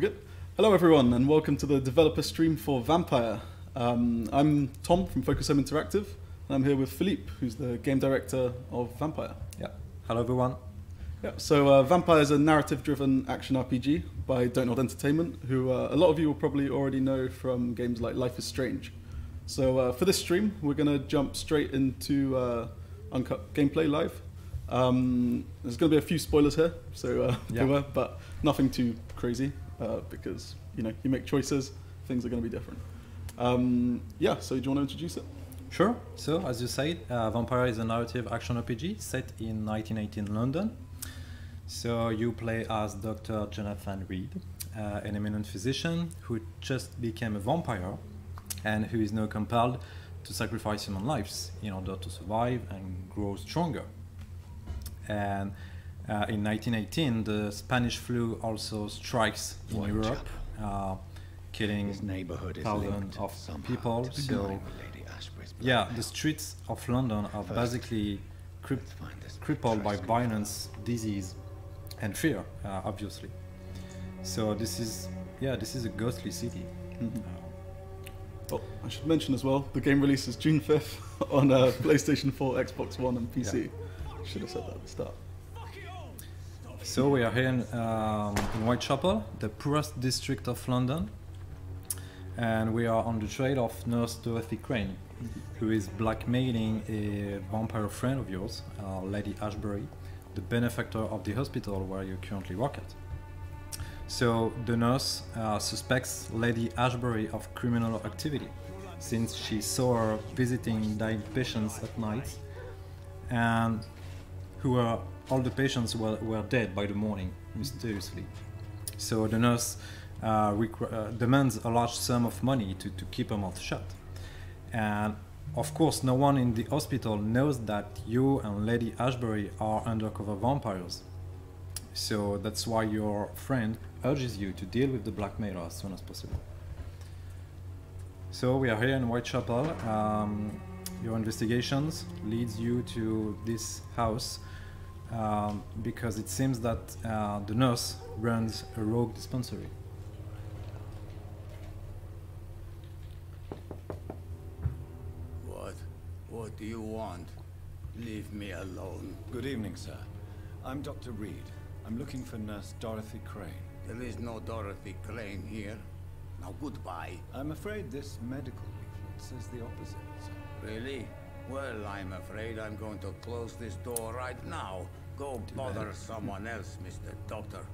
Good. Hello everyone and welcome to the developer stream for Vampyr. I'm Tom from Focus Home Interactive and I'm here with Philippe, who's the game director of Vampyr. Yeah. Hello everyone. Yeah, so Vampyr is a narrative-driven action RPG by Dontnod Entertainment, who a lot of you will probably already know from games like Life is Strange. So for this stream, we're going to jump straight into uncut gameplay live. There's going to be a few spoilers here, so beware, but nothing too crazy. Because you make choices, things are going to be different. So do you want to introduce it? Sure. So as you said, Vampyr is a narrative action RPG set in 1918 London. So you play as Dr. Jonathan Reed, an eminent physician who just became a vampire and who is now compelled to sacrifice human lives in order to survive and grow stronger. And in 1918, the Spanish flu also strikes in Europe, killing thousands of people. So, yeah, the streets of London are basically crippled by violence, disease, and fear, obviously. So this is a ghostly city. Oh, I should mention as well, the game releases June 5th on PlayStation 4, Xbox One, and PC. Yeah. Should have said that at the start. So we are here in Whitechapel, the poorest district of London, and we are on the trail of Nurse Dorothy Crane, who is blackmailing a vampire friend of yours, Lady Ashbury, the benefactor of the hospital where you currently work at. So the nurse suspects Lady Ashbury of criminal activity, since she saw her visiting dying patients at night, and all the patients were dead by the morning, mysteriously. So the nurse demands a large sum of money to keep her mouth shut. And of course, no one in the hospital knows that you and Lady Ashbury are undercover vampires. So that's why your friend urges you to deal with the blackmailer as soon as possible. So we are here in Whitechapel. Your investigations leads you to this house because it seems that the nurse runs a rogue dispensary. What do you want? Leave me alone. Good evening, sir. I'm Dr. Reed. I'm looking for Nurse Dorothy Crane. There is no Dorothy Crane here. Now goodbye. I'm afraid this medical leaflet says the opposite, sir. Really? Well, I'm afraid I'm going to close this door right now. Go bother someone else, Mr. Doctor.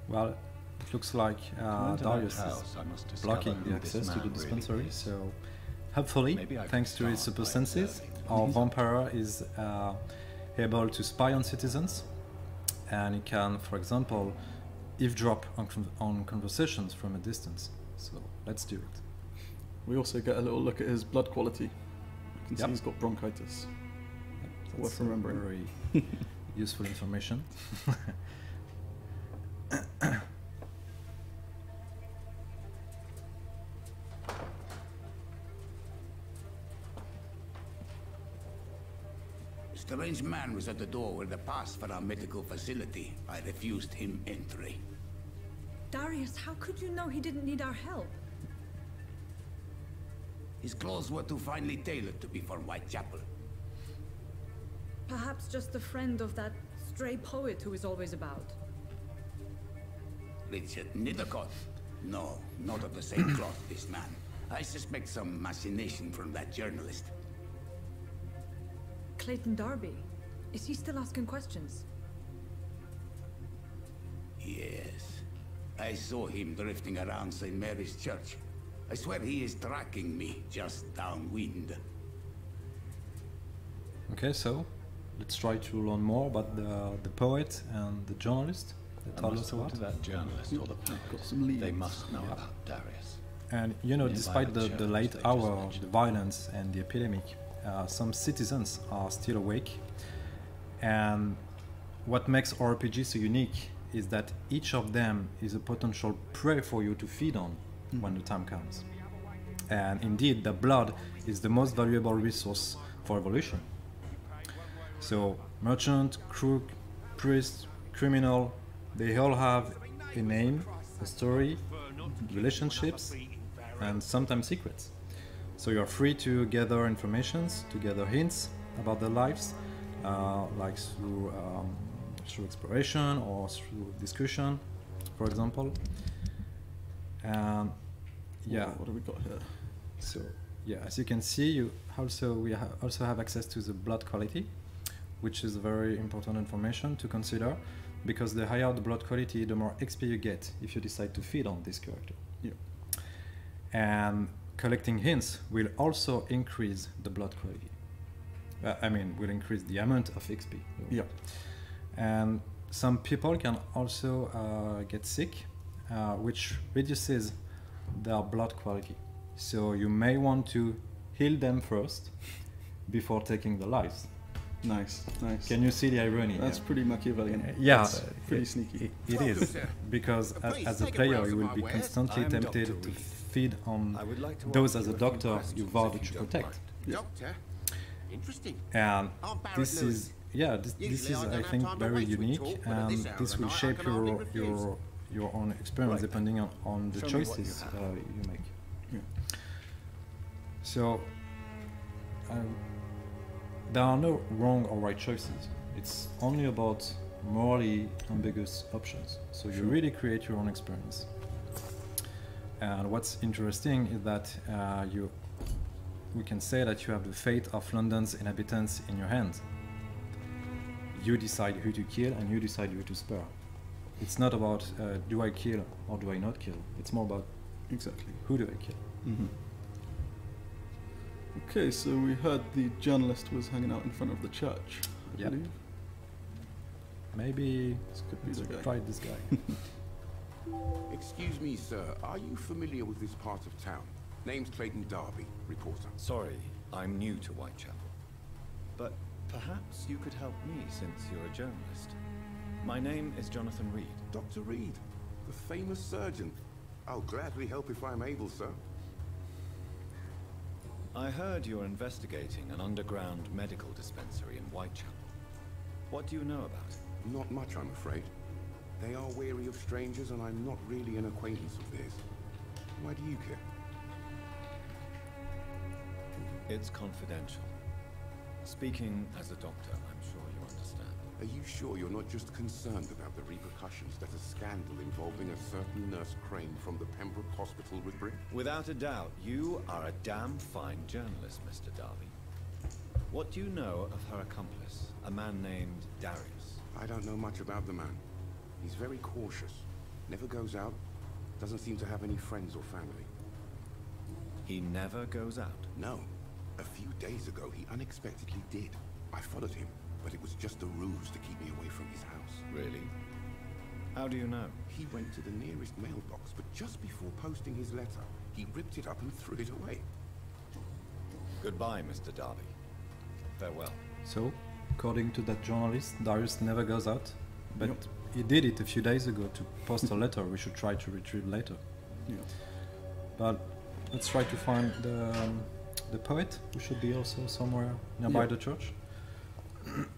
Well, it looks like Darius is blocking the access to the dispensary, so hopefully, thanks to his super senses, our vampire is able to spy on citizens, and he can, for example, eavesdrop on conversations from a distance. So let's do it. We also get a little look at his blood quality. You can see he's got bronchitis. That's worth remembering. Very useful information. A strange man was at the door with a pass for our medical facility. I refused him entry. Darius, how could you know he didn't need our help? His clothes were too finely tailored to be from Whitechapel. Perhaps just a friend of that stray poet who is always about. Richard Nithercott? No, not of the same cloth, this man. I suspect some machination from that journalist. Clayton Darby. Is he still asking questions? Yes. I saw him drifting around St. Mary's Church. I swear he is tracking me just downwind. Okay, so let's try to learn more about the poet and the journalist that told us about. That journalist or the poet. They must know about Darius. And despite the late hour, the violence and the epidemic, some citizens are still awake. And what makes RPG so unique is that each of them is a potential prey for you to feed on when the time comes. And indeed, the blood is the most valuable resource for evolution. So merchant, crook, priest, criminal, they all have a name a story, relationships, and sometimes secrets. So you're free to gather informations, to gather hints about their lives, like through exploration or through discussion, for example. And yeah, what do we got here? so yeah, as you can see, we also have access to the blood quality, which is very important information to consider, because the higher the blood quality, the more XP you get if you decide to feed on this character. Yeah. And collecting hints will also increase the blood quality. Will increase the amount of XP. Yeah. And some people can also get sick, which reduces their blood quality. So you may want to heal them first before taking their lives. Nice, nice. Can you see the irony? That's pretty Machiavellian. Yeah, That's pretty sneaky. It is, because as a player you will be constantly tempted to feed on those as a doctor you vowed to protect. Doctor? Interesting. And this is, this is I think very unique, and this will shape your own experience depending on the choices you make. Yeah. So there are no wrong or right choices. It's only about morally ambiguous options. So you really create your own experience. And what's interesting is that we can say that you have the fate of London's inhabitants in your hands. You decide who to kill and you decide who to spare. It's not about do I kill or do I not kill. It's more about Exactly. who do I kill. Mm-hmm. Okay, so we heard the journalist was hanging out in front of the church, I Yep. believe. Maybe This could be let's the guy. try this guy. Excuse me, sir. Are you familiar with this part of town? Name's Clayton Darby, reporter. Sorry, I'm new to Whitechapel. But perhaps you could help me since you're a journalist. My name is Jonathan Reed. Dr. Reed, the famous surgeon. I'll gladly help if I'm able, sir. I heard you're investigating an underground medical dispensary in Whitechapel. What do you know about it? Not much, I'm afraid. They are wary of strangers, and I'm not really an acquaintance of theirs. Why do you care? It's confidential. Speaking as a doctor, I'm sure you understand. Are you sure you're not just concerned about the repercussions that a scandal involving a certain Nurse Crane from the Pembroke Hospital would bring? Without a doubt, you are a damn fine journalist, Mr. Darby. What do you know of her accomplice, a man named Darius? I don't know much about the man. He's very cautious. Never goes out. Doesn't seem to have any friends or family. He never goes out. No. A few days ago, he unexpectedly did. I followed him, but it was just a ruse to keep me away from his house. Really? How do you know? He went to the nearest mailbox, but just before posting his letter, he ripped it up and threw it away. Goodbye, Mr. Darby. Farewell. So, according to that journalist, Darius never goes out, but Yep. he did it a few days ago to post a letter we should try to retrieve later. Yeah. But let's try to find the poet, who should be also somewhere nearby Yeah. the church.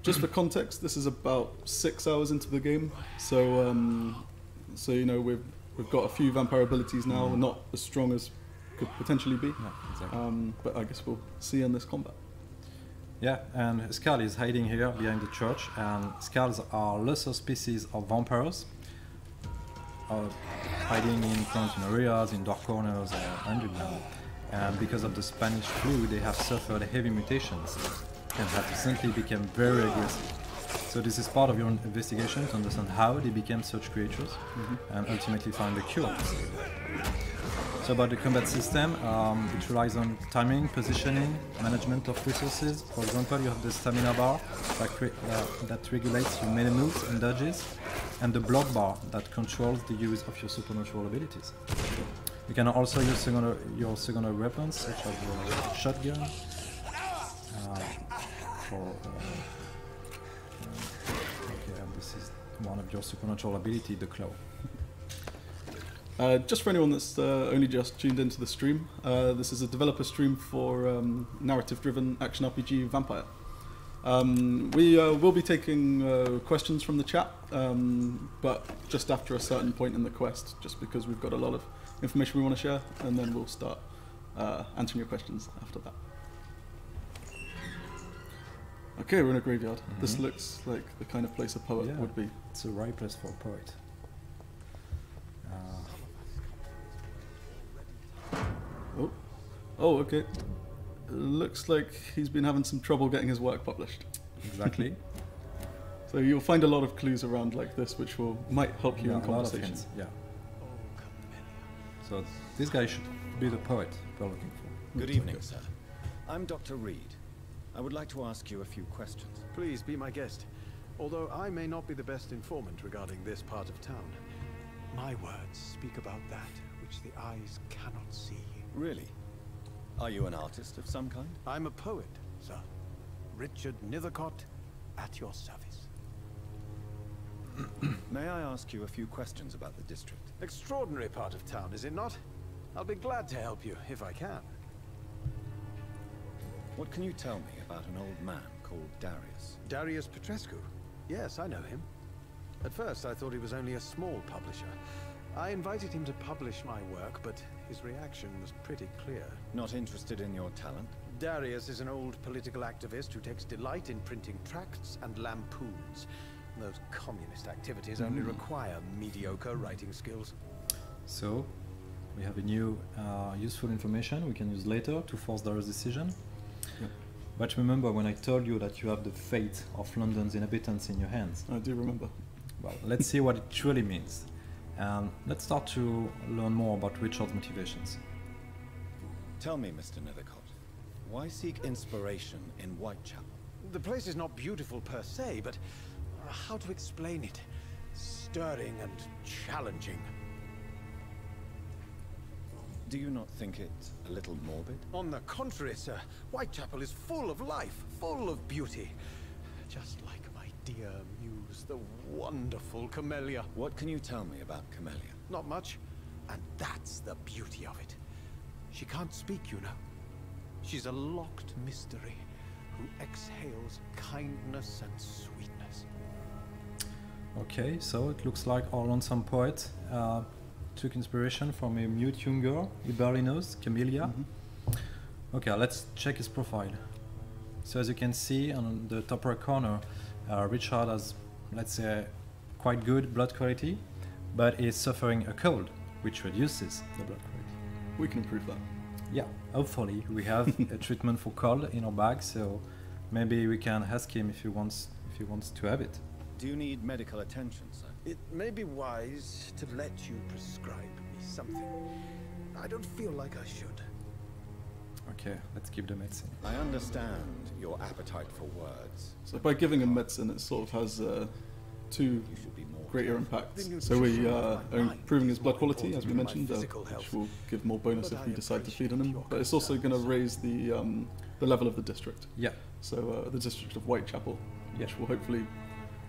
Just for context, this is about 6 hours into the game, so we've got a few vampire abilities now, not as strong as could potentially be, Yeah, exactly. but I guess we'll see in this combat. Yeah, and Skull is hiding here behind the church, and skulls are lesser species of vampires, hiding in fountain areas, in dark corners, or underground. And because of the Spanish flu, they have suffered heavy mutations and have recently become very aggressive. So this is part of your investigation to understand how they became such creatures and ultimately find a cure. So about the combat system, it relies on timing, positioning, management of resources. For example, you have the stamina bar that regulates your melee moves and dodges, and the block bar that controls the use of your supernatural abilities. You can also use your secondary weapons, such as your shotgun, and this is one of your supernatural ability, the claw. Just for anyone that's only just tuned into the stream, this is a developer stream for narrative-driven action RPG Vampyr. We will be taking questions from the chat, but just after a certain point in the quest, just because we've got a lot of information we want to share, and then we'll start answering your questions after that. Okay, we're in a graveyard. This looks like the kind of place a poet would be. It's a right place for a poet. Oh, okay. Looks like he's been having some trouble getting his work published. Exactly. So you'll find a lot of clues around like this, which might help you in A lot of conversation. hints, yeah. So this guy should be the poet we're looking for. Good evening, sir. I'm Dr. Reed. I would like to ask you a few questions. Please be my guest. Although I may not be the best informant regarding this part of town, my words speak about that which the eyes cannot see. Really? Are you an artist of some kind? I'm a poet, sir. Richard Nethercott, at your service. May I ask you a few questions about the district? Extraordinary part of town, is it not? I'll be glad to help you, if I can. What can you tell me about an old man called Darius? Darius Petrescu? Yes, I know him. At first, I thought he was only a small publisher. I invited him to publish my work, but his reaction was pretty clear. Not interested in your talent? Darius is an old political activist who takes delight in printing tracts and lampoons. Those communist activities only require mediocre writing skills. So we have a new useful information we can use later to force Darius' decision. Yep. But remember when I told you that you have the fate of London's inhabitants in your hands. I do remember. Well, let's see what it truly means. And let's start to learn more about Richard's motivations. Tell me, Mr. Nethercott, why seek inspiration in Whitechapel? The place is not beautiful per se, but how to explain it? Stirring and challenging. Do you not think it a little morbid? On the contrary, sir. Whitechapel is full of life, full of beauty. Just like my dear muse, the wonderful Camellia. What can you tell me about Camellia? Not much. And that's the beauty of it. She can't speak, you know. She's a locked mystery who exhales kindness and sweetness. Okay, so it looks like our lonesome poet took inspiration from a mute young girl he barely knows, Camellia. Okay, let's check his profile. So as you can see on the top right corner, Richard has, let's say, quite good blood quality, but is suffering a cold, which reduces the blood quality. We can improve that. Yeah, hopefully we have a treatment for cold in our bag, so maybe we can ask him if he wants to have it. Do you need medical attention, sir? It may be wise to let you prescribe me something. I don't feel like I should. Okay, let's keep the medicine. I understand your appetite for words. So by giving him medicine, it sort of has two You should be more greater impacts. So we are improving his blood quality, as we mentioned, which will give more bonus if we decide to feed on him. But it's also going to raise the level of the district. Yeah. So the district of Whitechapel, which will hopefully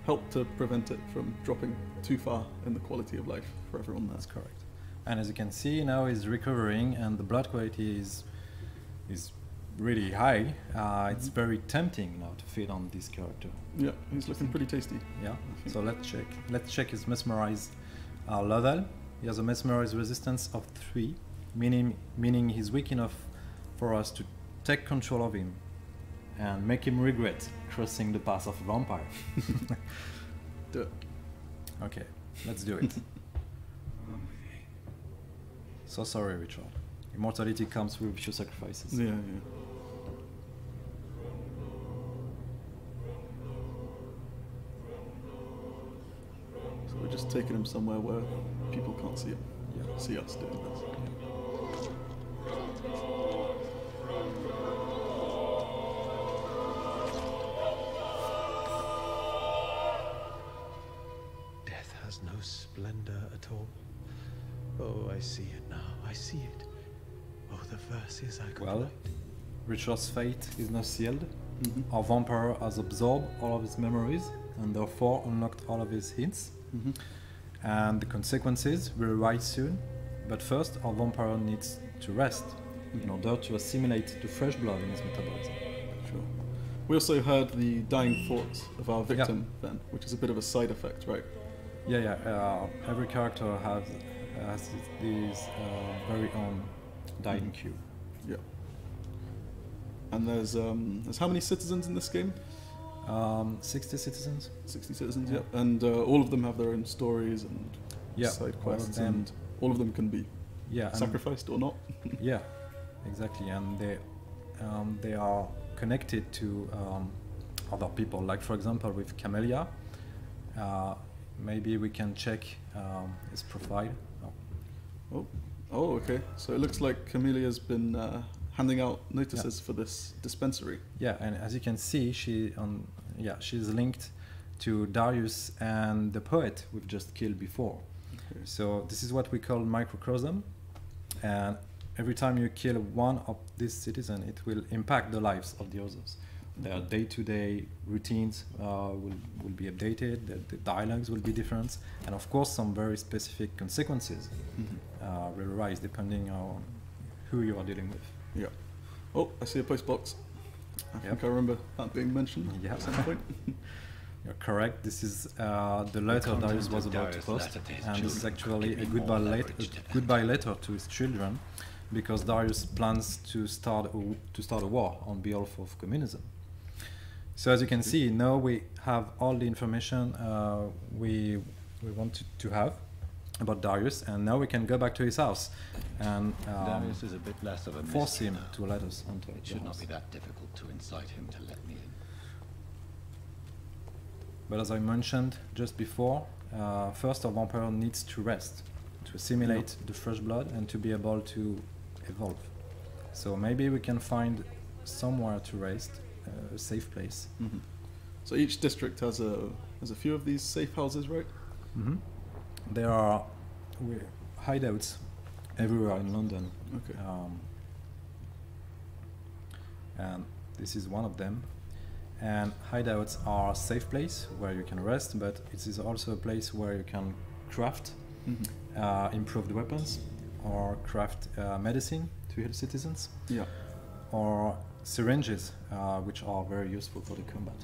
help to prevent it from dropping too far in the quality of life for everyone there. That's correct. And as you can see, now he's recovering, and the blood quality is really high. It's very tempting now to feed on this character. Yeah, he's looking pretty tasty. Yeah. So let's check his mesmerize level. He has a mesmerize resistance of 3, meaning he's weak enough for us to take control of him and make him regret crossing the path of a vampire. Do it. Okay, let's do it. So sorry, Richard. Immortality comes with few sacrifices. Yeah. So we're just taking him somewhere where people can't see him. Yeah. See us doing this. Death has no splendor at all. Oh, I see it now. I see it. Oh, the verses I could Well, write. Richard's fate is now sealed. Our vampire has absorbed all of his memories and therefore unlocked all of his hints. And the consequences will arise soon. But first, our vampire needs to rest in order to assimilate the fresh blood in his metabolism. Sure. We also heard the dying thoughts of our victim then, which is a bit of a side effect, right? Yeah. Every character has these very own dying cue. Yeah. And there's how many citizens in this game? 60 citizens. 60 citizens, yeah. And all of them have their own stories and side quests, and all of them can be sacrificed or not. Yeah, exactly. And they are connected to other people. Like for example, with Camellia, maybe we can check his profile. Oh, okay. So it looks like Camelia's been handing out notices for this dispensary. Yeah, and as you can see, she's linked to Darius and the poet we've just killed before. Okay. So this is what we call microcosm, and every time you kill one of these citizens, it will impact the lives of the others. Their day-to-day routines will be updated, the dialogues will be different, and of course some very specific consequences will arise depending on who you are dealing with. Yeah. Oh, I see a post box. I think I remember that being mentioned at some point. You're correct. This is the letter Darius was about to post, and this is actually a goodbye letter to his children, because Darius plans to start a war on behalf of communism. So as you can see, now we have all the information we wanted to have about Darius, and now we can go back to his house and Darius is a bit less of a force him to let us enter. It should not be that difficult to incite him to let me in. But as I mentioned just before, first a vampire needs to rest, to assimilate the fresh blood and to be able to evolve. So maybe we can find somewhere to rest, a safe place. So each district has a few of these safe houses, right? There are hideouts everywhere in London. Okay. And this is one of them. And hideouts are a safe place where you can rest, but it is also a place where you can craft improved weapons, or craft medicine to heal citizens, or syringes, which are very useful for the combat.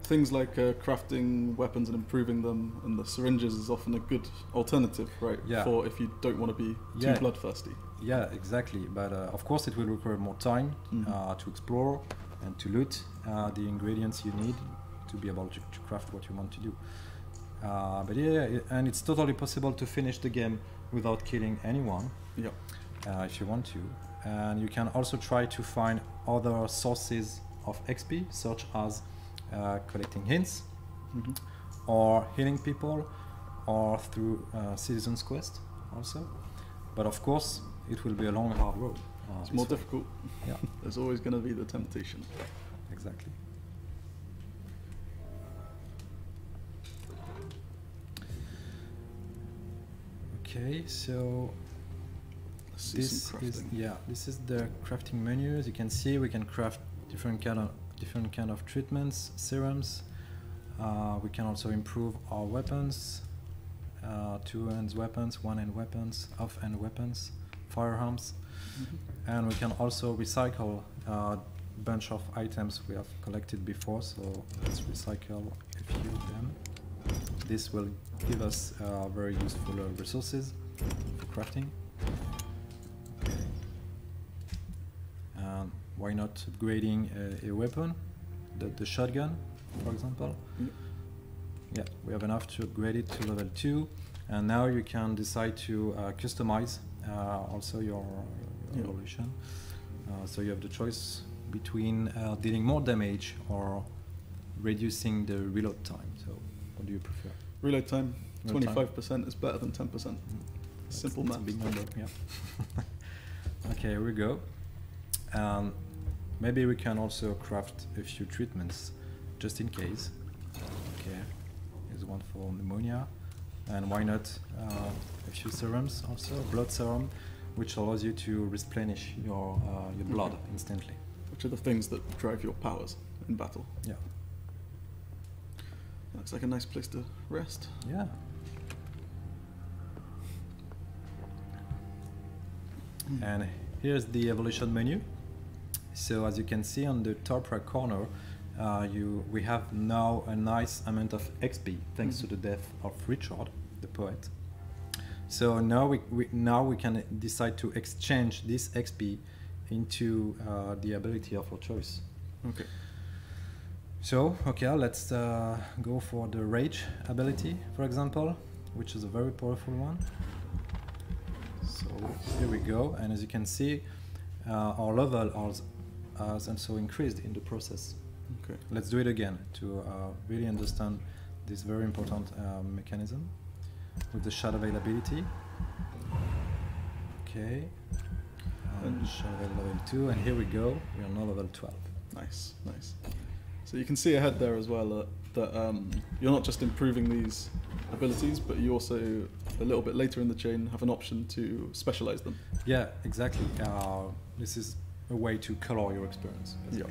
Things like crafting weapons and improving them, and the syringes is often a good alternative, right? For if you don't want to be too bloodthirsty. Yeah, exactly. But of course it will require more time to explore and to loot the ingredients you need to be able to craft what you want to do. But and it's totally possible to finish the game without killing anyone, if you want to. And you can also try to find other sources of XP, such as collecting hints, or healing people, or through Citizen's Quest also. But of course, it will be a long, hard road. It's more difficult. There's always going to be the temptation. Exactly. Okay, so this is the crafting menu. As you can see, we can craft different kind of treatments, serums. We can also improve our weapons, two-hand weapons, one-hand weapons, off-hand weapons, firearms, and we can also recycle a bunch of items we have collected before. So let's recycle a few of them. This will give us very useful resources for crafting. Why not upgrading a weapon, the shotgun, for example? Yeah, we have enough to upgrade it to level 2, and now you can decide to customize also your evolution. So you have the choice between dealing more damage or reducing the reload time. So what do you prefer? Reload time, 25% is better than 10%. Simple math. That's a big number, yeah. Okay, here we go. Maybe we can also craft a few treatments, just in case. Okay, here's one for pneumonia, and why not a few serums also, blood serum, which allows you to replenish your blood instantly. Which are the things that drive your powers in battle. Yeah. Looks like a nice place to rest. Yeah. And here's the evolution menu. So as you can see on the top right corner, we have now a nice amount of XP thanks to the death of Richard, the poet. So now we can decide to exchange this XP into the ability of our choice. Okay. So, okay, let's go for the Rage ability, for example, which is a very powerful one. So here we go, and as you can see, our level has also increased in the process. Okay. Let's do it again to really understand this very important mechanism with the Shadow Veil ability. Okay, and Shadow Veil level 2, and here we go, we are now level 12. Nice, nice. So you can see ahead there as well that you're not just improving these abilities, but you also, a little bit later in the chain, have an option to specialize them. Yeah, exactly. This is a way to color your experience. Yeah.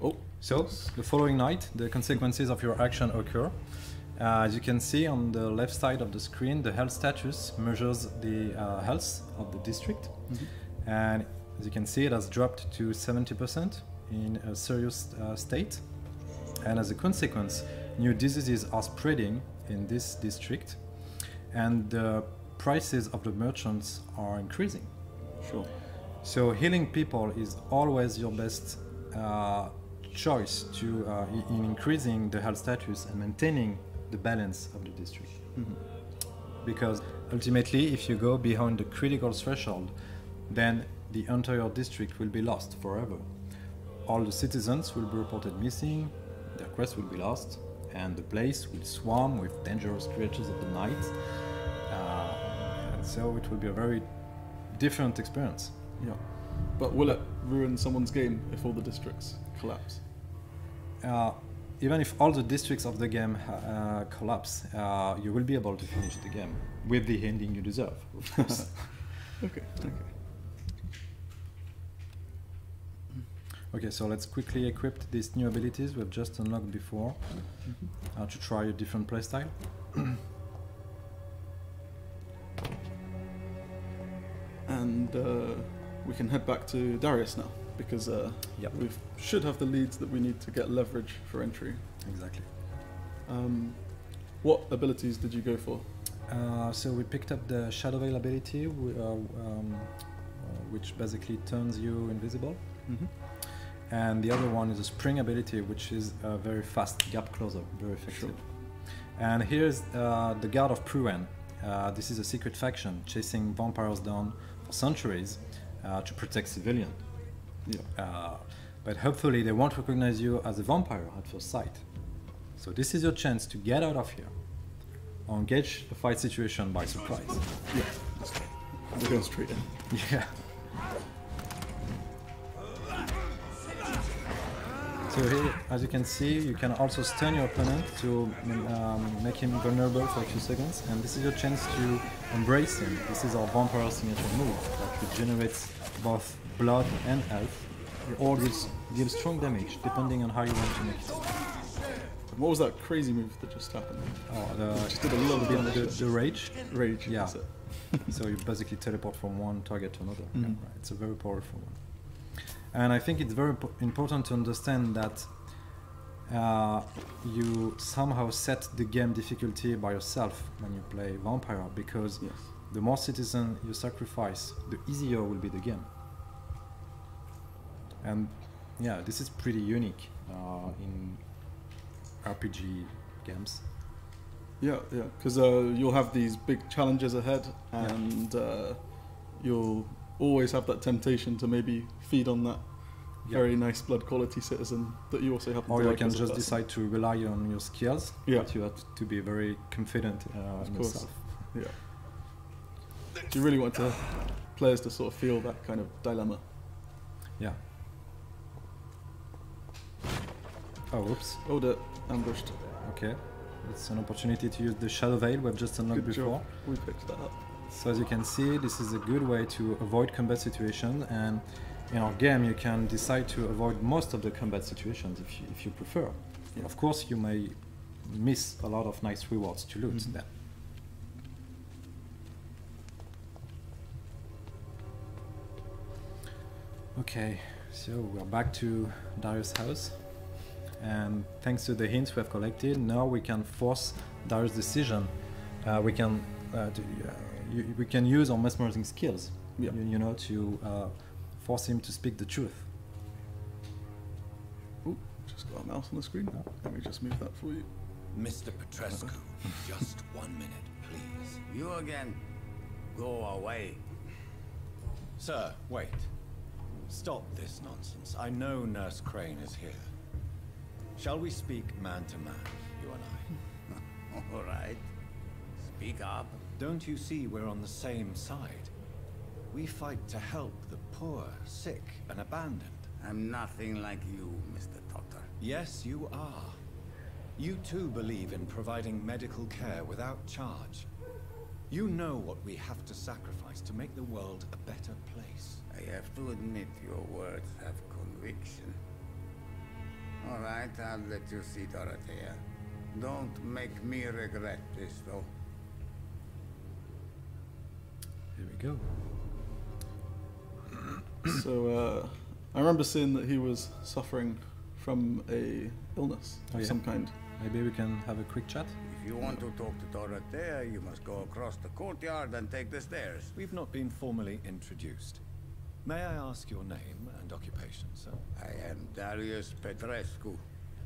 Oh, so the following night, the consequences of your action occur. As you can see on the left side of the screen, the health status measures the health of the district, and as you can see, it has dropped to 70% in a serious state, and as a consequence, new diseases are spreading in this district, and the prices of the merchants are increasing. sure. So healing people is always your best choice to in increasing the health status and maintaining the balance of the district. Because ultimately, if you go beyond the critical threshold, then the entire district will be lost forever. All the citizens will be reported missing, their quests will be lost, and the place will swarm with dangerous creatures of the night. And so it will be a very different experience. Yeah. But will it ruin someone's game if all the districts collapse? Even if all the districts of the game collapse, you will be able to finish the game with the ending you deserve, of course. Okay, okay. Okay, so let's quickly equip these new abilities we've just unlocked before to try a different playstyle. And we can head back to Darius now, because we should have the leads that we need to get leverage for entry. Exactly. What abilities did you go for? So we picked up the Shadow Veil ability, which basically turns you invisible. And the other one is a Spring ability, which is a very fast gap closer, very effective. And here's the Guard of Pruan. This is a secret faction chasing vampires down for centuries to protect civilians. But hopefully they won't recognize you as a vampire at first sight. So this is your chance to get out of here or engage the fight situation by surprise. Yeah, we're going straight in. Yeah. So here, as you can see, you can also stun your opponent to make him vulnerable for a few seconds, and this is your chance to embrace him. This is our vampire signature move that regenerates both blood and health, or gives strong damage depending on how you want to make it. What was that crazy move that just happened? Oh, just did a little bit the rage. Rage, yeah. that's it. So you basically teleport from one target to another. Yeah, right. It's a very powerful one. And I think it's very important to understand that you somehow set the game difficulty by yourself when you play Vampire, because the more citizens you sacrifice, the easier will be the game. And yeah, this is pretty unique in RPG games. Yeah, because you'll have these big challenges ahead, and you'll always have that temptation to maybe feed on that very nice blood quality citizen that you also happen to like. Or you can just decide to rely on your skills, but you have to be very confident in yourself. Yeah. Do you really want players to sort of feel that kind of dilemma? Yeah. Oh, oops. Oh, they're ambushed. Okay. It's an opportunity to use the Shadow Veil we've just unlocked before. We picked that up. So as you can see, this is a good way to avoid combat situations, and in our game you can decide to avoid most of the combat situations if you prefer. Yeah. Of course, you may miss a lot of nice rewards to loot then. Okay, so we're back to Darius' house. And thanks to the hints we have collected, now we can force Darius' decision. We can use our mesmerizing skills, you know, to force him to speak the truth. Ooh, just got a mouse on the screen. Let me just move that for you. Mr. Petrescu, just 1 minute, please. You again? Go away. Sir, wait. Stop this nonsense. I know Nurse Crane is here. Shall we speak man to man, you and I? All right. Speak up. Don't you see we're on the same side? We fight to help the poor, sick, and abandoned. I'm nothing like you, Mr. Doctor. Yes, you are. You too believe in providing medical care without charge. You know what we have to sacrifice to make the world a better place. I have to admit your words have conviction. All right, I'll let you see Dorothea. Don't make me regret this, though. Here we go. So I remember seeing that he was suffering from a illness of some kind. Maybe we can have a quick chat. If you want to talk to Dorothea, you must go across the courtyard and take the stairs. We've not been formally introduced. May I ask your name and occupation, sir? I am Darius Petrescu.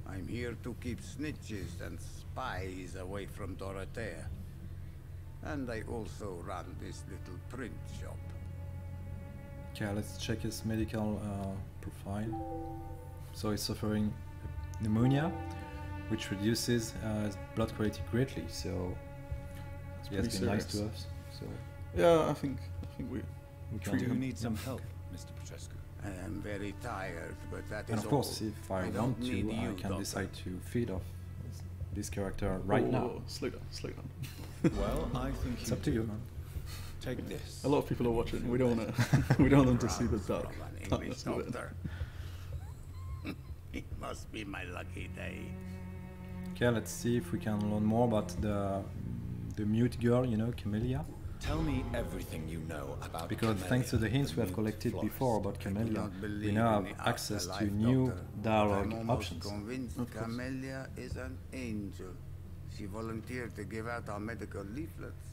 I'm here to keep snitches and spies away from Dorothea. And I also run this little print shop. Okay, let's check his medical profile. So he's suffering pneumonia, which reduces his blood quality greatly. So he has been nice to us. So yeah, I think we can do you need some help, Mr. Petrescu? I am very tired, but that is all. And of course, if I want to, I can decide to feed off this character right now. Slow down. Well, I think it's up to you, man. Take this. A lot of people are watching. We don't want to. We don't want them to see the dark. English doctor. It must be my lucky day. Okay, let's see if we can learn more about the mute girl, you know, Camellia. Tell me everything you know about Because Camellia, thanks to the hints we have collected before about Camellia, we now have access to new dialogue options. I'm convinced Camellia is an angel. She volunteered to give out our medical leaflets.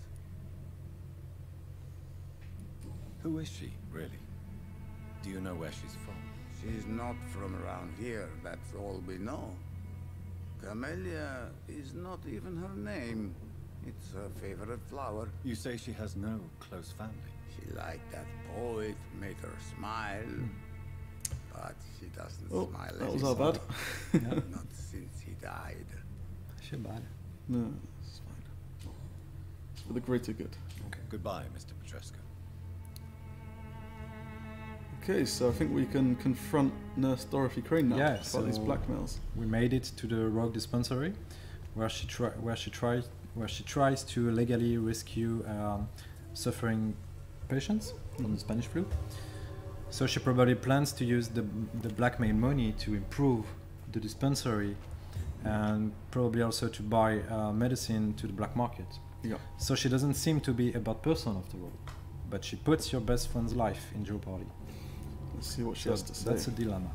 Who is she, really? Do you know where she's from? She's not from around here, that's all we know. Camellia is not even her name. It's her favorite flower. You say she has no close family. She liked that poet, made her smile. But she doesn't smile that was anymore. our bad. Not since he died. She bad. No, it's fine. It's for the greater good. Okay. Goodbye, Mr. Petrescu. Okay, so I think we can confront Nurse Dorothy Crane now about so these blackmails. We made it to the rogue dispensary, where she tries to legally rescue suffering patients from the Spanish flu. So she probably plans to use the blackmail money to improve the dispensary, and probably also to buy medicine to the black market. Yeah. So she doesn't seem to be a bad person after all, but she puts your best friend's life in jeopardy. Let's see what she has to say. That's a dilemma.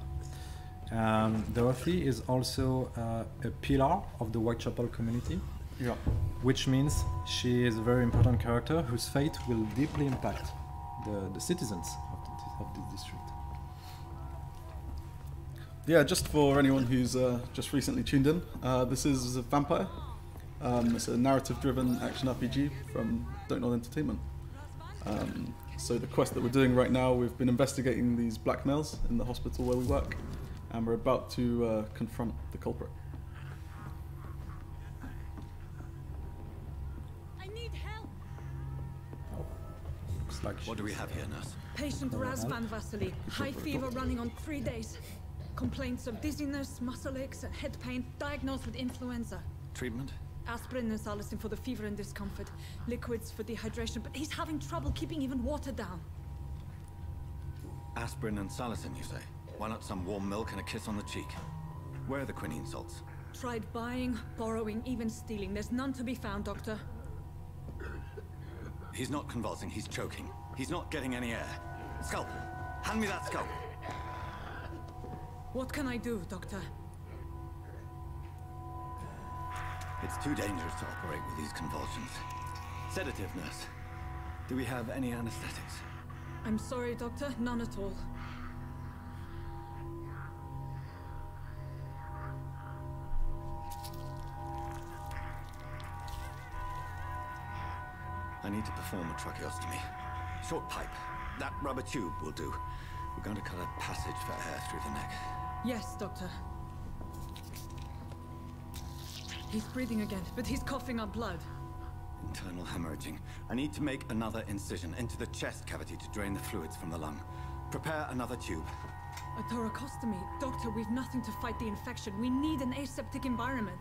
Dorothy is also a pillar of the Whitechapel community, which means she is a very important character whose fate will deeply impact the citizens of this district. Yeah, just for anyone who's just recently tuned in, this is Vampyr. It's a narrative-driven action RPG from Dontnod Entertainment. So the quest that we're doing right now, we've been investigating these blackmails in the hospital where we work, and we're about to confront the culprit. I need help. Looks like What do we have here, nurse? Patient Razvan Vasily. High fever running on 3 days. Complaints of dizziness, muscle aches, and head pain. Diagnosed with influenza. Treatment? Aspirin and salicin for the fever and discomfort. Liquids for dehydration, but he's having trouble keeping even water down. Aspirin and salicin, you say? Why not some warm milk and a kiss on the cheek? Where are the quinine salts? Tried buying, borrowing, even stealing. There's none to be found, Doctor. He's not convulsing, he's choking. He's not getting any air. Scalpel! Hand me that scalpel! What can I do, Doctor? It's too dangerous to operate with these convulsions. Sedative, nurse. Do we have any anesthetics? I'm sorry, Doctor. None at all. I need to perform a tracheostomy. Short pipe. That rubber tube will do. We're going to cut a passage for air through the neck. Yes, Doctor. He's breathing again, but he's coughing up blood. Internal hemorrhaging. I need to make another incision into the chest cavity to drain the fluids from the lung. Prepare another tube. A thoracostomy. Doctor, we've nothing to fight the infection. We need an aseptic environment.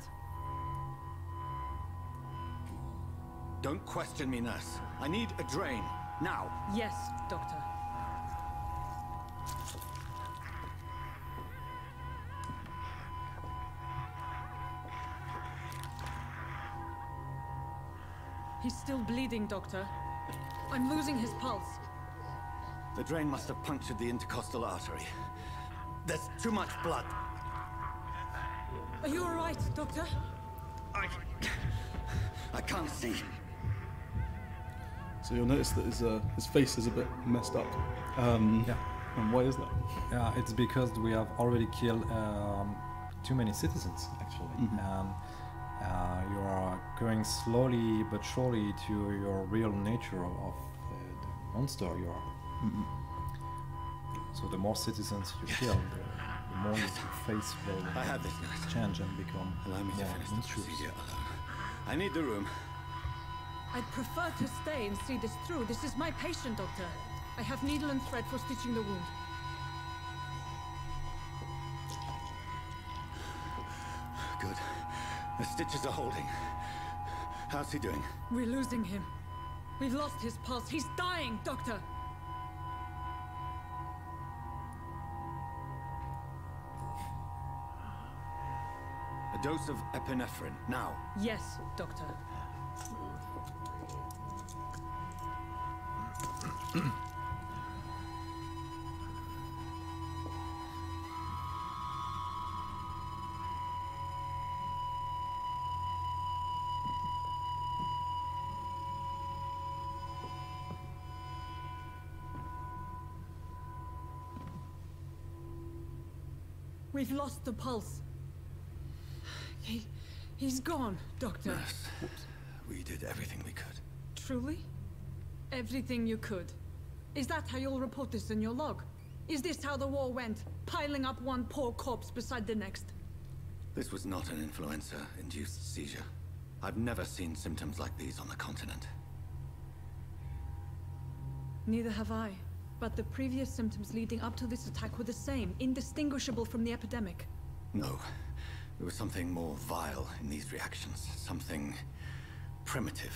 Don't question me, nurse. I need a drain. Now. Yes, Doctor. He's still bleeding, Doctor. I'm losing his pulse. The drain must have punctured the intercostal artery. There's too much blood. Are you all right, Doctor? I can't see. So you'll notice that his face is a bit messed up. Yeah. And why is that? It's because we have already killed too many citizens, actually. You are going slowly but surely to your real nature of the monster you are. So the more citizens you kill, the more your face will I have this, nurse. change and become Allow me to more finish the monstrous. procedure alone. I need the room. I'd prefer to stay and see this through. This is my patient, Doctor. I have needle and thread for stitching the wound. Good. The stitches are holding. How's he doing? We're losing him. We've lost his pulse. He's dying, Doctor! A dose of epinephrine, now. Yes, Doctor. We've lost the pulse. He's gone, Doctor. Nurse, we did everything we could. Truly? Everything you could. Is that how you'll report this in your log? Is this how the war went? Piling up one poor corpse beside the next? This was not an influenza-induced seizure. I've never seen symptoms like these on the continent. Neither have I. But the previous symptoms leading up to this attack were the same, indistinguishable from the epidemic. No. There was something more vile in these reactions. Something primitive.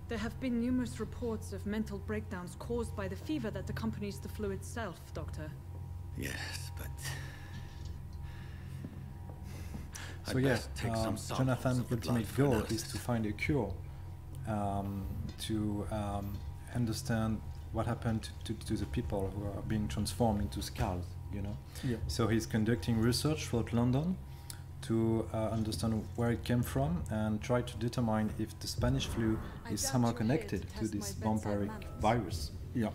There have been numerous reports of mental breakdowns caused by the fever that accompanies the flu itself, Doctor. Yes, but... So I'd yeah, best take some samples Jonathan's of the blood ultimate for goal analysis. is to find a cure, to understand what happened to the people who are being transformed into skulls, you know? Yeah. So he's conducting research throughout London to understand where it came from and try to determine if the Spanish flu is somehow connected to this vampiric virus. Yeah.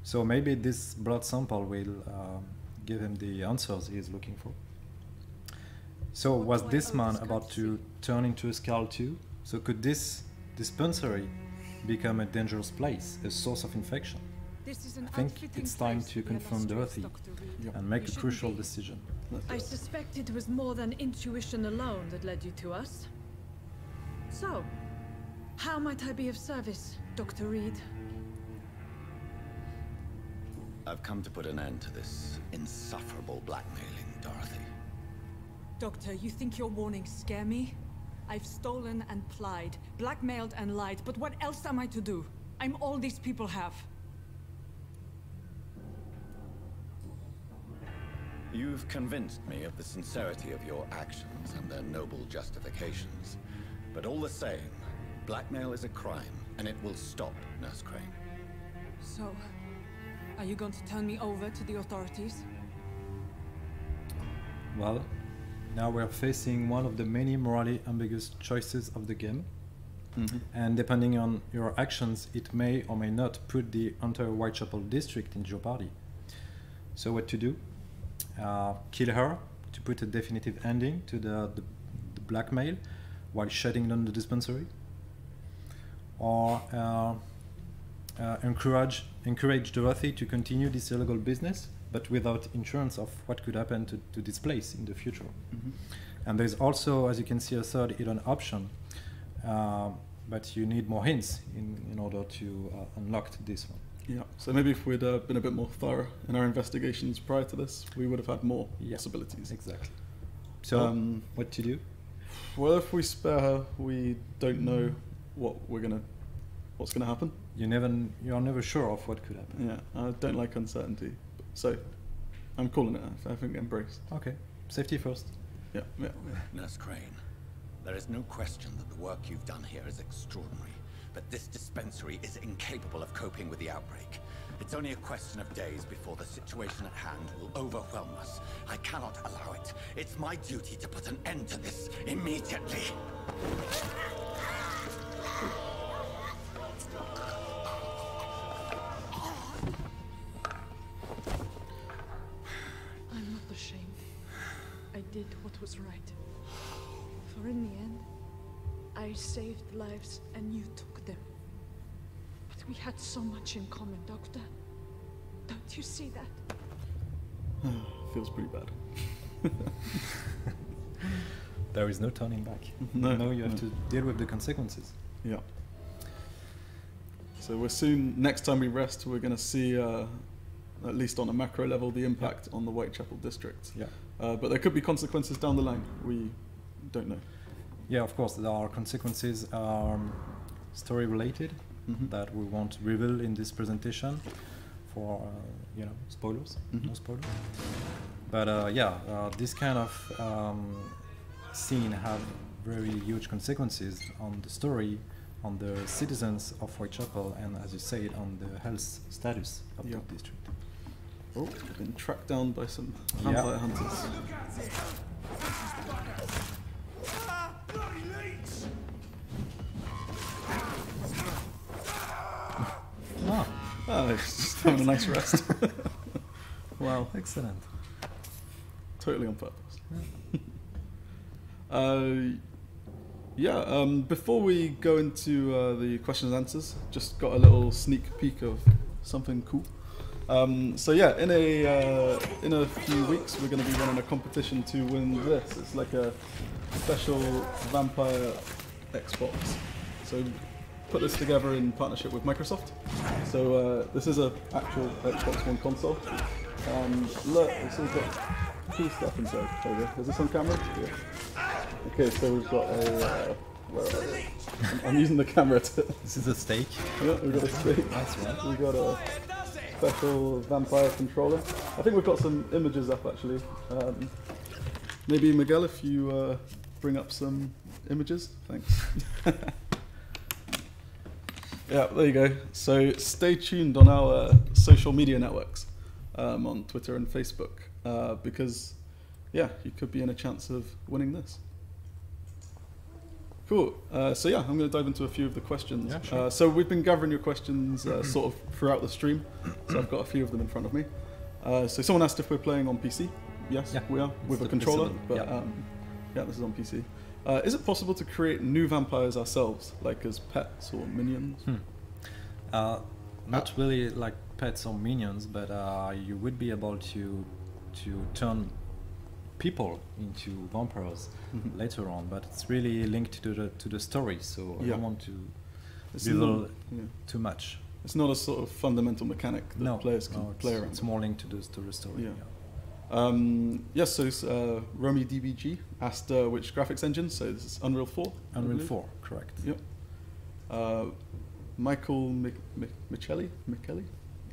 So maybe this blood sample will give him the answers he is looking for. So was this man about to turn into a skull too? So could this dispensary become a dangerous place, a source of infection? This is an I think unfitting it's time place to be confront illustrious, Dorothy Dr. Reed. and make You a shouldn't crucial be. decision. I suspect it was more than intuition alone that led you to us. So, how might I be of service, Dr. Reed? I've come to put an end to this insufferable blackmailing, Dorothy. Doctor, you think your warnings scare me? I've stolen and plied, blackmailed and lied, but what else am I to do? I'm all these people have. You've convinced me of the sincerity of your actions and their noble justifications. But all the same, blackmail is a crime, and it will stop, Nurse Crane. So, are you going to turn me over to the authorities? Well, now we're facing one of the many morally ambiguous choices of the game. And depending on your actions, it may or may not put the entire Whitechapel district in jeopardy. So what to do? Kill her to put a definitive ending to the blackmail while shutting down the dispensary? Or encourage Dorothy to continue this illegal business, but without insurance of what could happen to this place in the future. And there's also, as you can see, a third hidden option, but you need more hints in order to unlock this one. Yeah, so maybe if we'd been a bit more thorough in our investigations prior to this, we would have had more possibilities. Exactly. So, what to do? Well, if we spare her, we don't know what's gonna happen. You're never sure of what could happen. Yeah, I don't like uncertainty, so I'm calling it. I think embrace. Okay, safety first. Yeah. Nurse Crane, there is no question that the work you've done here is extraordinary, but this dispensary is incapable of coping with the outbreak. It's only a question of days before the situation at hand will overwhelm us. I cannot allow it. It's my duty to put an end to this immediately. I'm not ashamed. I did what was right. For in the end, I saved lives and you took them. But we had so much in common, Doctor. Don't you see that? Feels pretty bad. There is no turning back. No, you have to deal with the consequences. Yeah. So next time we rest, we're going to see, at least on a macro level, the impact on the Whitechapel district. Yeah. But there could be consequences down the line. We don't know. Yeah, of course, there are consequences story related that we won't reveal in this presentation for spoilers, no spoilers. But this kind of scene have very huge consequences on the story, on the citizens of Whitechapel, and as you said, on the health status of the district. Oh, we've been tracked down by some vampire hunters. It's just having a nice rest. Wow, excellent. Totally on purpose. Before we go into the questions and answers, just got a little sneak peek of something cool. In a few weeks we're going to be running a competition to win this. It's like a special Vampyr Xbox. So put this together in partnership with Microsoft. So this is an actual Xbox One console. Look, it's all got cool stuff inside. There we go. Is this on camera? Yeah. Okay, so we've got a... where are they? I'm using the camera to... This is a steak. Yeah, we've got a steak. Nice one. We've got a special Vampyr controller. I think we've got some images up actually. Maybe Miguel, if you bring up some images. Thanks. Yeah, there you go. So stay tuned on our social media networks, on Twitter and Facebook, because you could be in a chance of winning this. Cool. I'm going to dive into a few of the questions. Yeah, sure. So we've been gathering your questions sort of throughout the stream. So I've got a few of them in front of me. So someone asked if we're playing on PC. Yes, we are, with a controller. But this is on PC. Is it possible to create new vampires ourselves, like as pets or minions? Not really like pets or minions, but you would be able to turn people into vampires later on. But it's really linked to the story, so I don't want to reveal too much. It's not a sort of fundamental mechanic that players can play around. It's more linked to the story. So Romy DBG asked which graphics engine, so this is Unreal 4? Unreal 4, correct. Yep. Michael Michelli?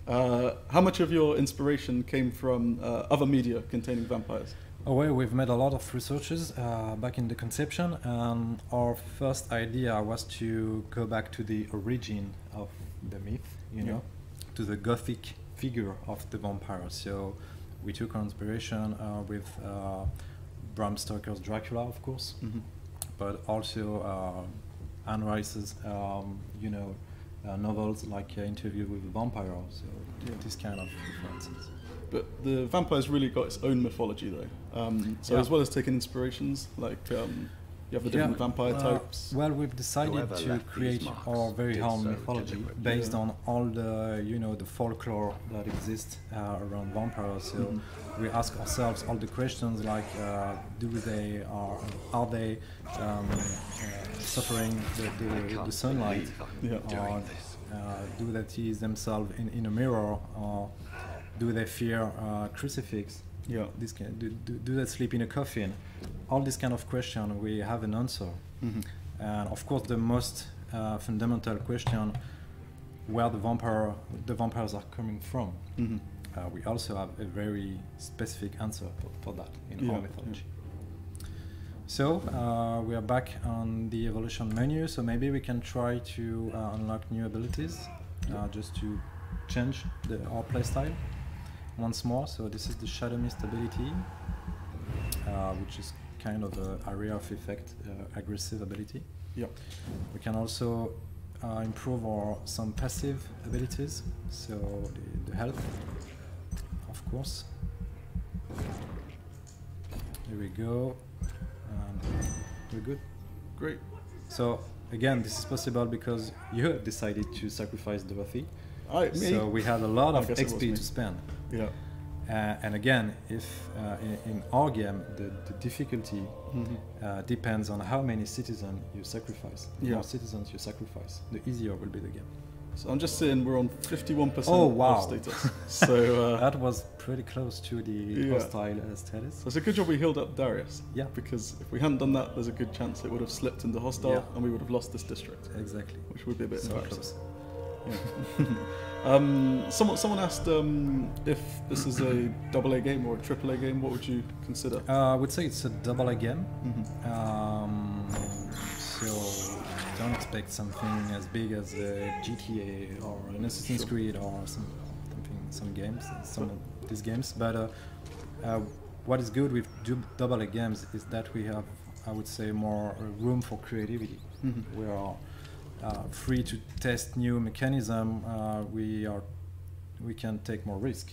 How much of your inspiration came from other media containing vampires? Well, we've made a lot of researches back in the conception, and our first idea was to go back to the origin of the myth, to the gothic figure of the vampire. So we took our inspiration with Bram Stoker's Dracula, of course, but also Anne Rice's, novels like Interview with a Vampire. So this kind of references. But the vampire's really got its own mythology, though. As well as taking inspirations, like you have the different vampire types. Well, we've decided Whoever to left create these marks our very did own so mythology deliberately. based on all the, the folklore that exists around vampires. So we ask ourselves all the questions like, are they suffering the sunlight, or do they see themselves in a mirror, or do they fear crucifix? Yeah. Do they sleep in a coffin? All these kind of questions, we have an answer. And of course, the most fundamental question, where the vampires are coming from. We also have a very specific answer for that in our mythology. So we are back on the evolution menu. So maybe we can try to unlock new abilities, just to change our playstyle once more. So this is the Shadow Mist ability, which is kind of an area of effect, aggressive ability. We can also improve some passive abilities, so the health, of course. Here we go, and we're good. Great. So again, this is possible because you have decided to sacrifice Dorothy. So we had a lot of XP to spend. Yeah. And again, if in our game the difficulty depends on how many citizens you sacrifice. The more citizens you sacrifice, the easier will be the game. So I'm just saying we're on 51% status. So that was pretty close to the hostile status. So it's a good job we healed up Darius. Yeah. Because if we hadn't done that, there's a good chance it would have slipped into hostile and we would have lost this district. Exactly. Which would be a bit embarrassing. Close. Yeah. Someone asked if this is a AA game or a AAA game. What would you consider? I would say it's a AA game. So don't expect something as big as a GTA or an Assassin's Creed or some games, some of these games. But what is good with AA games is that we have, I would say, more room for creativity. We are free to test new mechanism. We can take more risk.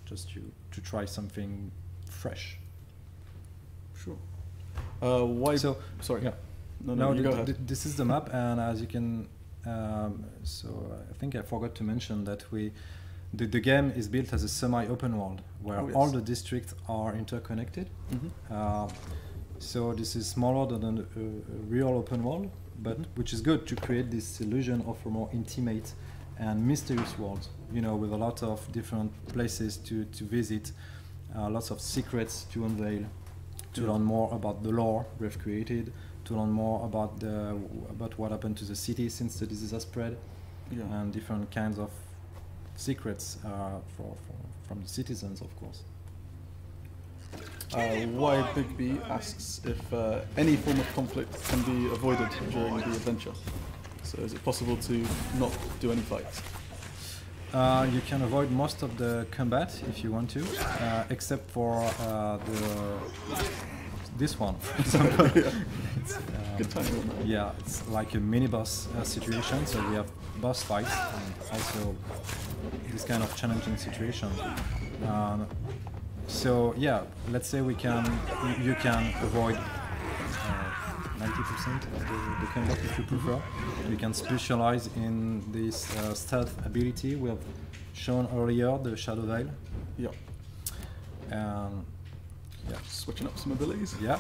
Just to try something fresh. Sure. Why? So sorry. Yeah. No, you go ahead. This is the map, and as you can, so I think I forgot to mention that the game is built as a semi-open world where all the districts are interconnected. So this is smaller than a real open world, but which is good to create this illusion of a more intimate and mysterious world. With a lot of different places to visit, lots of secrets to unveil, to learn more about the lore we've created, to learn more about what happened to the city since the disease has spread, and different kinds of secrets from the citizens, of course. Why Big B asks if any form of conflict can be avoided during the adventure. So is it possible to not do any fights? You can avoid most of the combat if you want to, except for this one, for example. Good timing. Yeah, it's like a mini boss situation. So we have boss fights and also this kind of challenging situation. So yeah, let's say you can avoid 90% of the combat if you prefer. You can specialize in this stealth ability we have shown earlier, the Shadow Veil. Yeah. Yeah. Switching up some abilities. Yeah.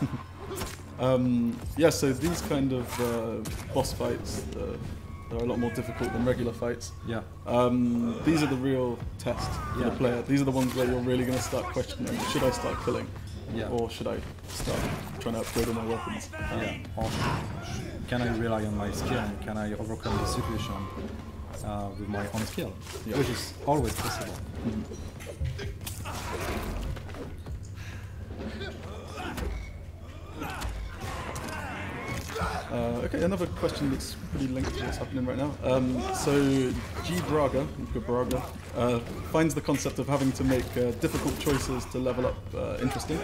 So these kind of boss fights are a lot more difficult than regular fights. Yeah. These are the real test for the player. These are the ones where you're really going to start questioning, should I start killing? Or should I start trying to upgrade all my weapons? Or can I rely on my skill? Can I overcome the situation with my own skill? Which is always possible. Okay, another question that's pretty linked to what's happening right now. So G. Braga finds the concept of having to make difficult choices to level up interesting,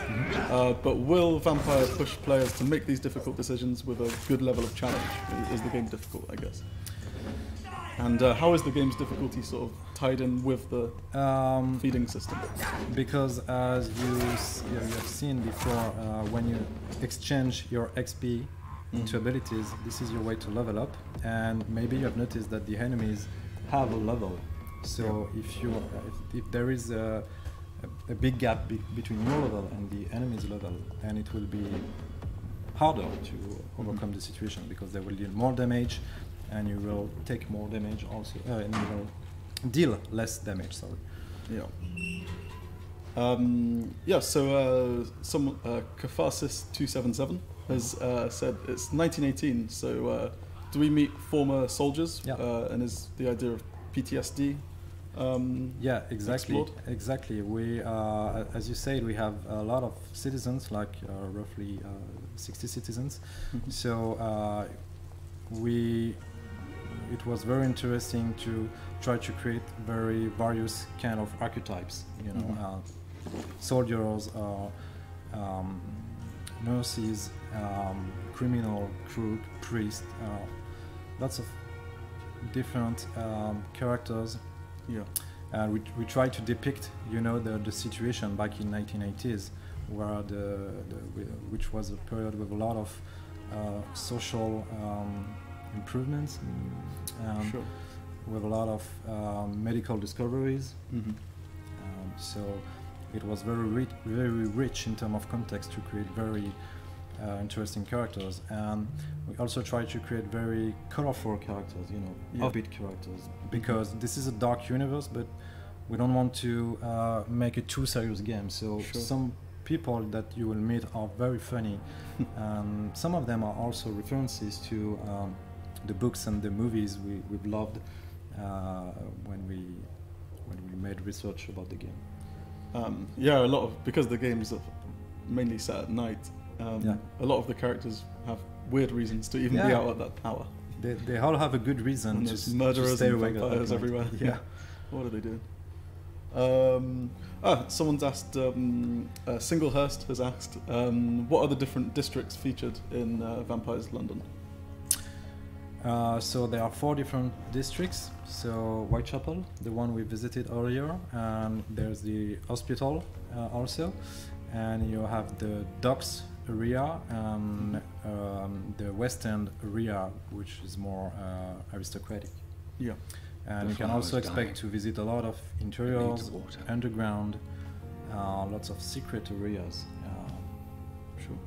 but will Vampire push players to make these difficult decisions with a good level of challenge? Is the game difficult, I guess? And how is the game's difficulty sort of tied in with the feeding system? Because as you have seen before, when you exchange your XP into abilities, this is your way to level up, and maybe you have noticed that the enemies have a level. So if there is a big gap between your level and the enemy's level, and it will be harder to overcome the situation because they will deal more damage, and you will take more damage also, and you will deal less damage. Sorry. Yeah. So some Catharsis 277 has said it's 1918. So do we meet former soldiers? Yeah. And is the idea of PTSD? Yeah, exactly. Explored? Exactly. We, as you said, we have a lot of citizens, like roughly 60 citizens. So it was very interesting to try to create very various kind of archetypes. You know, soldiers, nurses, criminal, crook, priest, lots of different characters. Yeah. We try to depict, you know, the situation back in 1980s, where which was a period with a lot of social improvements, Sure. with a lot of medical discoveries. So it was very rich in terms of context to create very interesting characters, and we also try to create very colorful characters, you know, upbeat characters, because this is a dark universe, but we don't want to make a too serious game. So some people that you will meet are very funny. Some of them are also references to the books and the movies we've loved when we made research about the game. Yeah, a lot of, because the game's mainly set at night. A lot of the characters have weird reasons to even be out at that hour. They all have a good reason And to there's murderers stay and awake at vampires night. everywhere. Yeah. What are they doing? Someone's asked, Singlehurst has asked, what are the different districts featured in Vampires London? So there are 4 different districts. So Whitechapel, the one we visited earlier, and there's the hospital also, and you have the docks area and the West End area, which is more aristocratic. Yeah. And you can also expect to visit a lot of interiors, underground, lots of secret areas. Sure.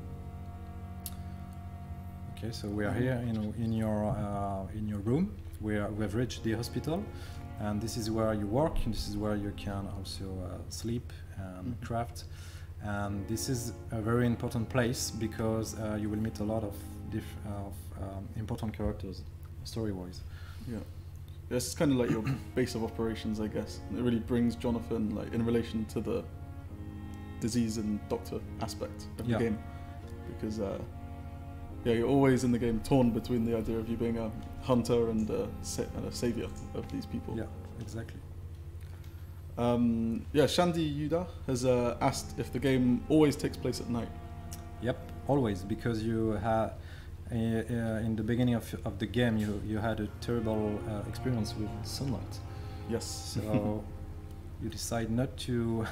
Okay, so we are here in your room. We've reached the hospital, and this is where you work, and this is where you can also sleep and craft. And this is a very important place because you will meet a lot of important characters, story-wise. Yeah. It's kind of like your base of operations, I guess. It really brings Jonathan, like, in relation to the disease and doctor aspect of the game, because you're always in the game torn between the idea of you being a hunter and a savior of these people. Yeah, exactly. Shandy Yuda has asked if the game always takes place at night. Yep, always, because you have in the beginning of the game you had a terrible experience with sunlight. Yes. So you decide not to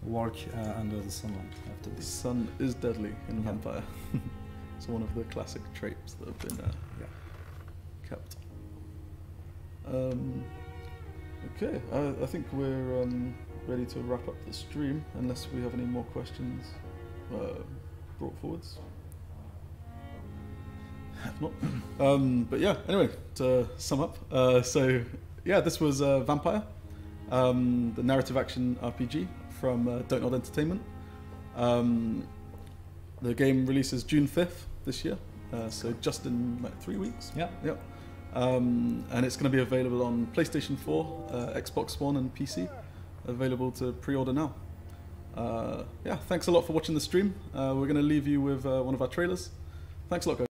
walk under the sunlight after The this. sun is deadly in Vampire. It's one of the classic tropes that have been kept. Okay, I think we're ready to wrap up the stream, unless we have any more questions brought forwards. If not. But yeah, anyway, to sum up, this was Vampire, the narrative action RPG from Dontnod Entertainment. The game releases June 5th this year, so just in like 3 weeks. Yeah. Yep. And it's going to be available on PlayStation 4, Xbox One, and PC. Available to pre-order now. Thanks a lot for watching the stream. We're going to leave you with one of our trailers. Thanks a lot, guys.